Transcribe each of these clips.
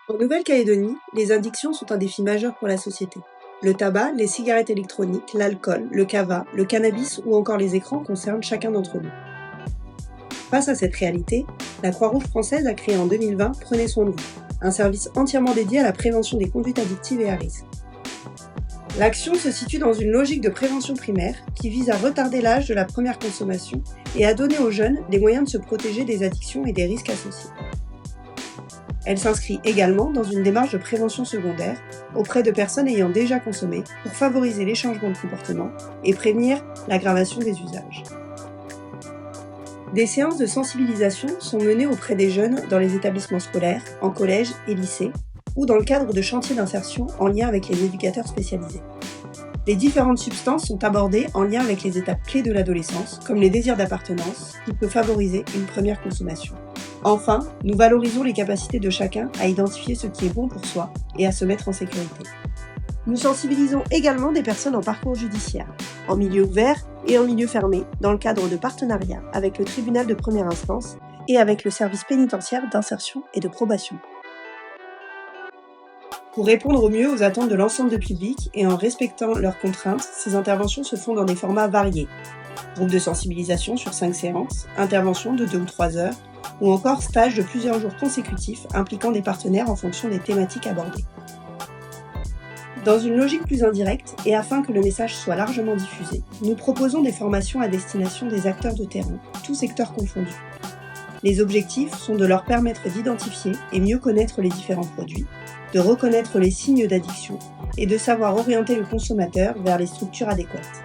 En Nouvelle-Calédonie, les addictions sont un défi majeur pour la société. Le tabac, les cigarettes électroniques, l'alcool, le cava, le cannabis ou encore les écrans concernent chacun d'entre nous. Face à cette réalité, la Croix-Rouge française a créé en 2020 Prenez soin de vous, un service entièrement dédié à la prévention des conduites addictives et à risque. L'action se situe dans une logique de prévention primaire qui vise à retarder l'âge de la première consommation et à donner aux jeunes les moyens de se protéger des addictions et des risques associés. Elle s'inscrit également dans une démarche de prévention secondaire auprès de personnes ayant déjà consommé pour favoriser les changements de comportement et prévenir l'aggravation des usages. Des séances de sensibilisation sont menées auprès des jeunes dans les établissements scolaires, en collège et lycée, ou dans le cadre de chantiers d'insertion en lien avec les éducateurs spécialisés. Les différentes substances sont abordées en lien avec les étapes clés de l'adolescence, comme les désirs d'appartenance, qui peut favoriser une première consommation. Enfin, nous valorisons les capacités de chacun à identifier ce qui est bon pour soi et à se mettre en sécurité. Nous sensibilisons également des personnes en parcours judiciaire, en milieu ouvert et en milieu fermé, dans le cadre de partenariats avec le tribunal de première instance et avec le service pénitentiaire d'insertion et de probation. Pour répondre au mieux aux attentes de l'ensemble du public et en respectant leurs contraintes, ces interventions se font dans des formats variés. Groupe de sensibilisation sur 5 séances, interventions de 2 ou 3 heures, ou encore stages de plusieurs jours consécutifs impliquant des partenaires en fonction des thématiques abordées. Dans une logique plus indirecte et afin que le message soit largement diffusé, nous proposons des formations à destination des acteurs de terrain, tous secteurs confondus. Les objectifs sont de leur permettre d'identifier et mieux connaître les différents produits, de reconnaître les signes d'addiction et de savoir orienter le consommateur vers les structures adéquates.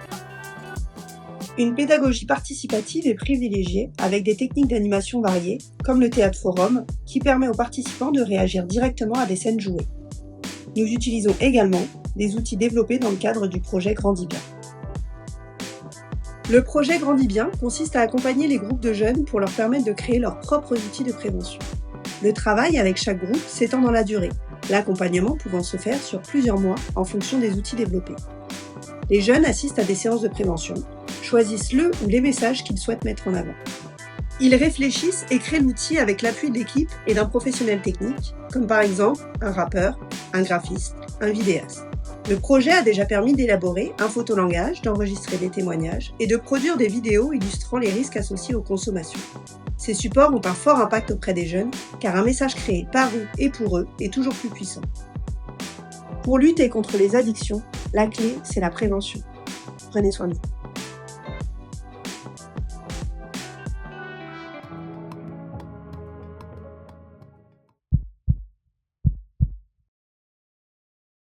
Une pédagogie participative est privilégiée avec des techniques d'animation variées, comme le théâtre forum, qui permet aux participants de réagir directement à des scènes jouées. Nous utilisons également des outils développés dans le cadre du projet Grandis Bien. Le projet Grandis Bien consiste à accompagner les groupes de jeunes pour leur permettre de créer leurs propres outils de prévention. Le travail avec chaque groupe s'étend dans la durée, l'accompagnement pouvant se faire sur plusieurs mois en fonction des outils développés. Les jeunes assistent à des séances de prévention, choisissent le ou les messages qu'ils souhaitent mettre en avant. Ils réfléchissent et créent l'outil avec l'appui de l'équipe et d'un professionnel technique, comme par exemple un rappeur, un graphiste, un vidéaste. Le projet a déjà permis d'élaborer un photolangage, d'enregistrer des témoignages et de produire des vidéos illustrant les risques associés aux consommations. Ces supports ont un fort impact auprès des jeunes, car un message créé par eux et pour eux est toujours plus puissant. Pour lutter contre les addictions, la clé, c'est la prévention. Prenez soin de vous.